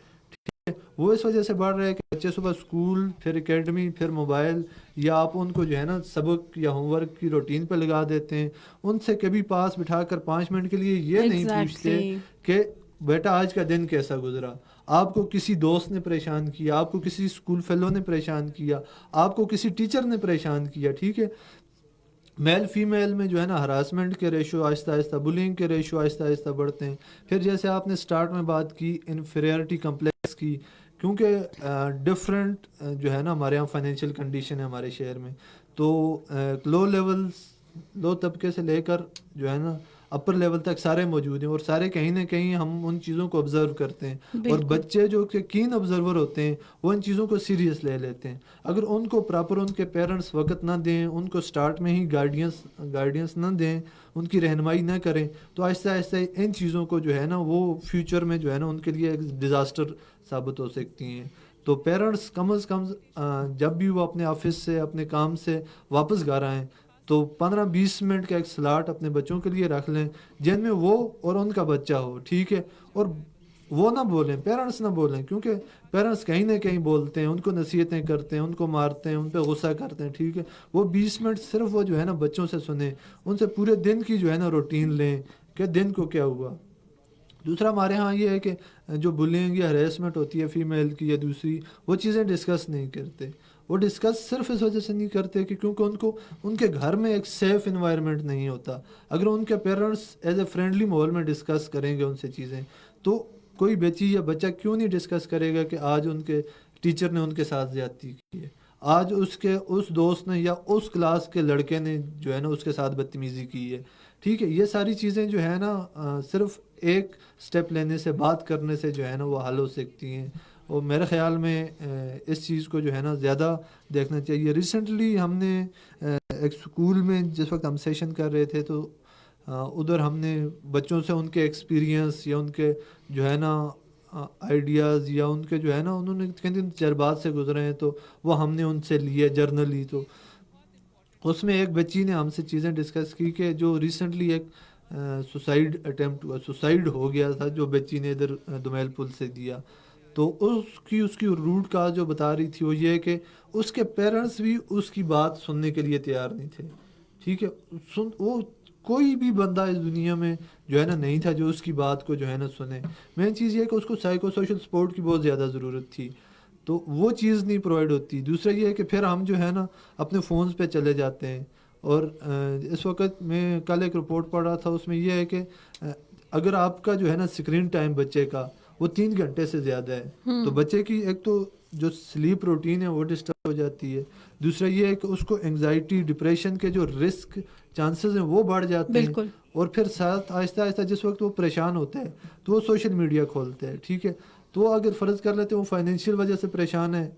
وہ اس وجہ سے بڑھ رہے ہیں کہ بچے صبح اسکول, پھر اکیڈمی, پھر موبائل, یا آپ ان کو جو ہے نا سبق یا ہوم ورک کی روٹین پہ لگا دیتے ہیں. ان سے کبھی پاس بٹھا کر 5 منٹ کے لیے یہ نہیں پوچھتے کہ بیٹا آج کا دن کیسا گزرا, آپ کو کسی دوست نے پریشان کیا, آپ کو کسی اسکول فیلو نے پریشان کیا, آپ کو کسی ٹیچر نے پریشان کیا, ٹھیک ہے. میل فیمیل میں جو ہے نا ہراسمنٹ کے ریشو آہستہ آہستہ, بلنگ کے ریشو آہستہ آہستہ بڑھتے ہیں. پھر جیسے آپ نے سٹارٹ میں بات کی انفیریئرٹی کمپلیکس کی, کیونکہ ڈفرینٹ جو ہے نا ہمارے یہاں فائنینشیل کنڈیشن ہے ہمارے شہر میں, تو لو طبقے سے لے کر جو ہے نا اپر لیول تک سارے موجود ہیں, اور سارے کہیں نہ کہیں ہم ان چیزوں کو آبزرو کرتے ہیں. اور بچے جو کہ کین آبزرور ہوتے ہیں وہ ان چیزوں کو سیریس لے لیتے ہیں. اگر ان کو پراپر ان کے پیرنٹس وقت نہ دیں, ان کو سٹارٹ میں ہی گائیڈنس نہ دیں, ان کی رہنمائی نہ کریں, تو آہستہ آہستہ ان چیزوں کو جو ہے نا وہ فیوچر میں جو ہے نا ان کے لیے ایک ڈیزاسٹر ثابت ہو سکتی ہیں. تو پیرنٹس کم از کم جب بھی وہ اپنے آفس سے, اپنے کام سے واپس گھر آئیں, تو 15-20 منٹ کا ایک سلاٹ اپنے بچوں کے لیے رکھ لیں جن میں وہ اور ان کا بچہ ہو, ٹھیک ہے. اور وہ نہ بولیں, پیرنٹس نہ بولیں, کیونکہ پیرنٹس کہیں نہ کہیں بولتے ہیں, ان کو نصیحتیں کرتے ہیں, ان کو مارتے ہیں, ان پہ غصہ کرتے ہیں, ٹھیک ہے. وہ 20 منٹ صرف وہ جو ہے نا بچوں سے سنیں, ان سے پورے دن کی جو ہے نا روٹین لیں کہ دن کو کیا ہوا. دوسرا ہمارے ہاں یہ ہے کہ جو بلنگ یا ہریسمنٹ ہوتی ہے فیمیل کی یا دوسری, وہ چیزیں ڈسکس نہیں کرتے. وہ ڈسکس صرف اس وجہ سے نہیں کرتے کہ کیونکہ ان کے گھر میں ایک سیف انوائرمنٹ نہیں ہوتا. اگر ان کے پیرنٹس ایز اے فرینڈلی ماحول میں ڈسکس کریں گے ان سے چیزیں, تو کوئی بچی یا بچہ کیوں نہیں ڈسکس کرے گا کہ آج ان کے ٹیچر نے ان کے ساتھ زیادتی کی ہے, آج اس دوست نے یا اس کلاس کے لڑکے نے جو ہے نا اس کے ساتھ بدتمیزی کی ہے, ٹھیک ہے. یہ ساری چیزیں جو ہے نا صرف ایک سٹیپ لینے سے, بات کرنے سے جو ہے نا وہ حل ہو سکتی ہیں. اور میرے خیال میں اس چیز کو جو ہے نا زیادہ دیکھنا چاہیے. ریسنٹلی ہم نے ایک اسکول میں جس وقت ہم سیشن کر رہے تھے, تو ادھر ہم نے بچوں سے ان کے ایکسپیرینس یا ان کے جو ہے نا آئیڈیاز یا ان کے جو ہے نا انہوں نے کن تجربات سے گزرے ہیں, تو وہ ہم نے ان سے لیے جرنلی. تو اس میں ایک بچی نے ہم سے چیزیں ڈسکس کی کہ جو ریسنٹلی ایک سوسائڈ اٹیمپٹ ہوا, سوسائڈ ہو گیا تھا جو بچی نے ادھر دومیل پل سے دیا. تو اس کی روٹ کا جو بتا رہی تھی وہ یہ ہے کہ اس کے پیرنٹس بھی اس کی بات سننے کے لیے تیار نہیں تھے, ٹھیک ہے. وہ کوئی بھی بندہ اس دنیا میں جو ہے نا نہیں تھا جو اس کی بات کو جو ہے نا سنے. مین چیز یہ ہے کہ اس کو سائیکو سوشل سپورٹ کی بہت زیادہ ضرورت تھی, تو وہ چیز نہیں پرووائڈ ہوتی. دوسرا یہ ہے کہ پھر ہم جو ہے نا اپنے فونز پہ چلے جاتے ہیں. اور اس وقت میں کل ایک رپورٹ پڑھ رہا تھا, اس میں یہ ہے کہ اگر آپ کا جو ہے نا اسکرین ٹائم بچے کا وہ 3 گھنٹے سے زیادہ ہے, تو بچے کی ایک تو جو سلیپ روٹین ہے وہ ڈسٹرب ہو جاتی ہے. دوسرا یہ ہے کہ اس کو انگزائٹی, ڈپریشن کے جو رسک چانسز ہیں وہ بڑھ جاتے ہیں. اور پھر ساتھ آہستہ آہستہ جس وقت وہ پریشان ہوتے ہیں تو وہ سوشل میڈیا کھولتے ہیں, ٹھیک ہے. تو وہ اگر فرض کر لیتے ہیں وہ فائنینشیل وجہ سے پریشان ہے,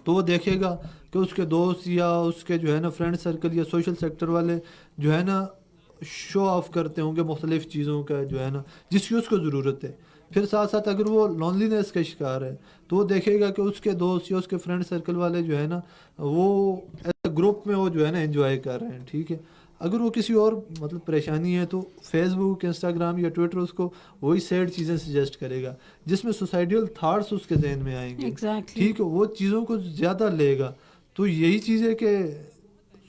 تو وہ دیکھے گا کہ اس کے دوست یا اس کے جو ہے نا فرینڈ سرکل یا سوشل سیکٹر والے جو ہے نا شو آف کرتے ہوں گے مختلف چیزوں کا جو ہے نا جس کی اس کو ضرورت ہے. پھر ساتھ ساتھ اگر وہ لونلینس کا شکار ہے تو وہ دیکھے گا کہ اس کے دوست یا اس کے فرینڈ سرکل والے جو ہے نا وہ گروپ میں وہ جو ہے نا انجوائے کر رہے ہیں, ٹھیک ہے. اگر وہ کسی اور مطلب پریشانی ہے تو فیس بک, انسٹاگرام یا ٹویٹر اس کو وہی سیڈ چیزیں سجیسٹ کرے گا جس میں سوسائڈل تھاٹس اس کے ذہن میں آئیں گے, ٹھیک ہے. وہ چیزوں کو زیادہ لے گا. تو یہی چیز ہے کہ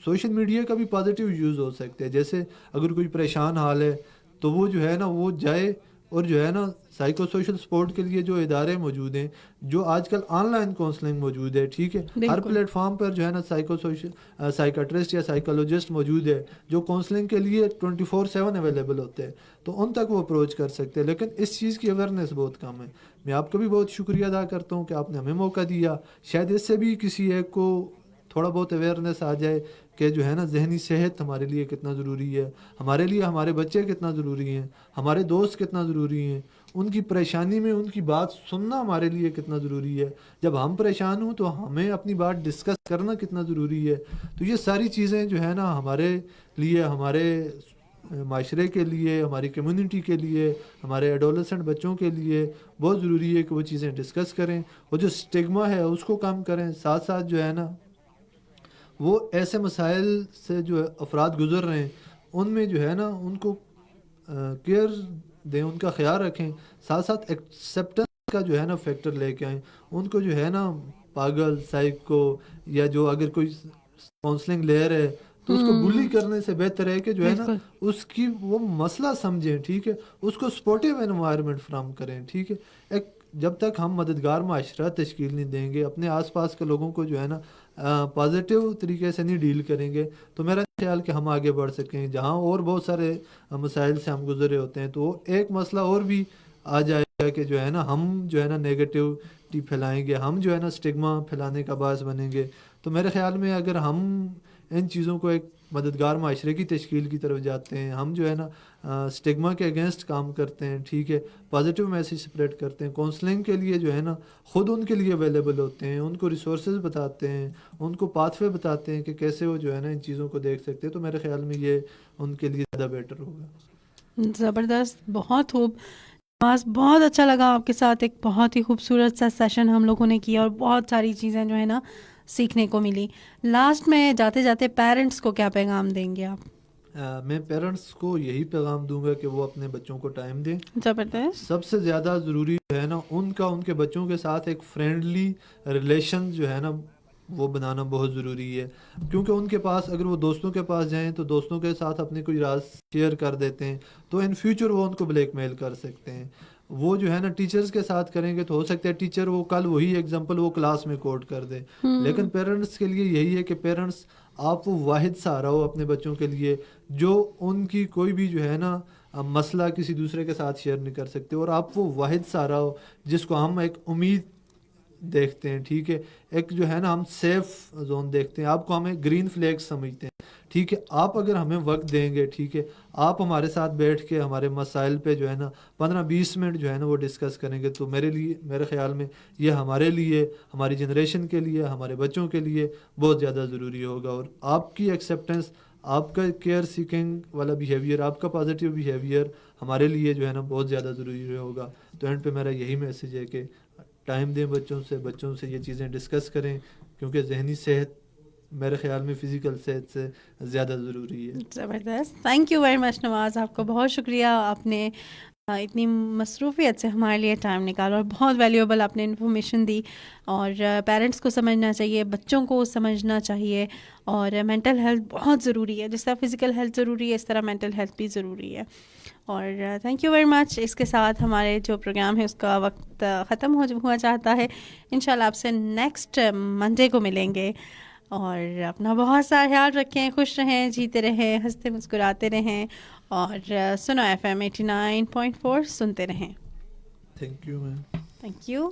سوشل میڈیا کا بھی پازیٹیو یوز ہو سکتے ہیں. جیسے اگر کوئی پریشان حال ہے تو وہ جو ہے نا وہ جائے اور جو ہے نا سائیکو سوشل سپورٹ کے لیے جو ادارے موجود ہیں, جو آج کل آن لائن کاؤنسلنگ موجود ہے, ٹھیک ہے, ہر پلیٹ فارم پر جو ہے نا سائیکو سوشل سائیکٹرسٹ یا سائیکولوجسٹ موجود ہے جو کاؤنسلنگ کے لیے 24/7 اویلیبل ہوتے ہیں, تو ان تک وہ اپروچ کر سکتے ہیں. لیکن اس چیز کی اویئرنیس بہت کم ہے. میں آپ کا بھی بہت شکریہ ادا کرتا ہوں کہ آپ نے ہمیں موقع دیا. شاید اس سے بھی کسی ایک کو تھوڑا بہت اویئرنیس آ جائے کہ جو ہے نا ذہنی صحت ہمارے لیے کتنا ضروری ہے, ہمارے لیے ہمارے بچے کتنا ضروری ہیں, ہمارے دوست کتنا ضروری ہیں, ان کی پریشانی میں ان کی بات سننا ہمارے لیے کتنا ضروری ہے. جب ہم پریشان ہوں تو ہمیں اپنی بات ڈسکس کرنا کتنا ضروری ہے. تو یہ ساری چیزیں جو ہے نا ہمارے لیے, ہمارے معاشرے کے لیے, ہماری کمیونٹی کے لیے, ہمارے ایڈولسنٹ بچوں کے لیے بہت ضروری ہے کہ وہ چیزیں ڈسکس کریں, اور جو سٹگما ہے اس کو کم کریں. ساتھ ساتھ جو ہے نا وہ ایسے مسائل سے جو افراد گزر رہے ہیں ان میں جو ہے نا ان کو کیئر دیں, ان کا خیال رکھیں. ساتھ ساتھ ایکسیپٹنس کا جو ہے نا فیکٹر لے کے آئیں. ان کو جو ہے نا پاگل, سائیکو, یا جو اگر کوئی کاؤنسلنگ لے رہے تو اس کو بلی کرنے سے بہتر ہے کہ جو ہے نا اس کی وہ مسئلہ سمجھیں, ٹھیک ہے, اس کو سپورٹیو انوائرمنٹ فراہم کریں, ٹھیک ہے. ایک جب تک ہم مددگار معاشرہ تشکیل نہیں دیں گے, اپنے آس پاس کے لوگوں کو جو ہے نا پازیٹیو طریقے سے نہیں ڈیل کریں گے, تو میرا خیال کہ ہم آگے بڑھ سکیں. جہاں اور بہت سارے مسائل سے ہم گزرے ہوتے ہیں, تو ایک مسئلہ اور بھی آ جائے گا کہ جو ہے نا ہم جو ہے نا نیگیٹیوٹی پھیلائیں گے, ہم جو ہے نا سٹگما پھیلانے کا باعث بنیں گے. تو میرے خیال میں اگر ہم ان چیزوں کو ایک مددگار معاشرے کی تشکیل کی طرف جاتے ہیں, ہم جو ہے نا سٹگما کے اگینسٹ کام کرتے ہیں, ٹھیک ہے, پازیٹیو میسیج اسپریڈ کرتے ہیں, کاؤنسلنگ کے لیے جو ہے نا خود ان کے لیے اویلیبل ہوتے ہیں, ان کو ریسورسز بتاتے ہیں, ان کو پاتھ وے بتاتے ہیں کہ کیسے وہ جو ہے نا ان چیزوں کو دیکھ سکتے ہیں, تو میرے خیال میں یہ ان کے لیے زیادہ بیٹر ہوگا. زبردست, بہت خوب. بہت اچھا لگا آپ کے ساتھ, ایک بہت ہی خوبصورت سا سیشن ہم لوگوں نے کیا اور بہت ساری چیزیں جو ہے نا سیکھنے کو ملی. لاسٹ میں جاتے جاتے پیرنٹس کو کیا پیغام دیں گے آپ؟ میں پیرنٹس کو یہی پیغام دوں گا کہ وہ اپنے بچوں کو ٹائم دیں. زبردست. سب سے زیادہ ضروری جو ہے نا ان کے بچوں کے ساتھ ایک فرینڈلی ریلیشن جو ہے نا وہ بنانا بہت ضروری ہے. کیونکہ ان کے پاس اگر وہ دوستوں کے پاس جائیں تو دوستوں کے ساتھ اپنے کوئی راز شیئر کر دیتے ہیں, تو ان فیوچر وہ ان کو بلیک میل کر سکتے ہیں. وہ جو ہے نا ٹیچرز کے ساتھ کریں گے تو ہو سکتا ہے ٹیچر وہ کل وہی ایگزامپل وہ کلاس میں کوٹ کر دے. لیکن پیرنٹس کے لیے یہی ہے کہ پیرنٹس آپ وہ واحد سہارا ہو اپنے بچوں کے لیے جو ان کی کوئی بھی جو ہے نا مسئلہ کسی دوسرے کے ساتھ شیئر نہیں کر سکتے, اور آپ وہ واحد سہارا ہو جس کو ہم ایک امید دیکھتے ہیں, ٹھیک ہے, ایک جو ہے نا ہم سیف زون دیکھتے ہیں, آپ کو ہمیں گرین فلیگ سمجھتے ہیں, ٹھیک ہے. آپ اگر ہمیں وقت دیں گے, ٹھیک ہے, آپ ہمارے ساتھ بیٹھ کے ہمارے مسائل پہ جو ہے نا 15-20 منٹ جو ہے نا وہ ڈسکس کریں گے, تو میرے خیال میں یہ ہمارے لیے, ہماری جنریشن کے لیے, ہمارے بچوں کے لیے بہت زیادہ ضروری ہوگا. اور آپ کی ایکسیپٹنس, آپ کا کیئر سیکنگ والا بیہیویئر, آپ کا پازیٹیو بیہیویئر ہمارے لیے جو ہے نا بہت زیادہ ضروری ہوگا. تو اینڈ پہ میرا یہی میسیج ہے کہ ٹائم دیں بچوں سے یہ چیزیں ڈسکس کریں, کیونکہ ذہنی صحت میرے خیال میں فزیکل صحت سے زیادہ ضروری ہے. زبردست. تھینک یو ویری مچ نواز, آپ کا بہت شکریہ. آپ نے اتنی مصروفیت سے ہمارے لیے ٹائم نکالا اور بہت ویلیوبل آپ نے انفارمیشن دی. اور پیرنٹس کو سمجھنا چاہیے, بچوں کو سمجھنا چاہیے, اور مینٹل ہیلتھ بہت ضروری ہے. جس طرح فزیکل ہیلتھ ضروری ہے اس طرح مینٹل ہیلتھ بھی ضروری ہے. اور تھینک یو ویری مچ. اس کے ساتھ ہمارے جو پروگرام ہے اس کا وقت ختم ہوا چاہتا ہے. انشاءاللہ آپ سے نیکسٹ منڈے کو ملیں گے. اور اپنا بہت سارا خیال رکھیں, خوش رہیں, جیتے رہیں, ہنستے مسکراتے رہیں, اور سنو FM 89.4 سنتے رہیں. Thank you ma'am. Thank you.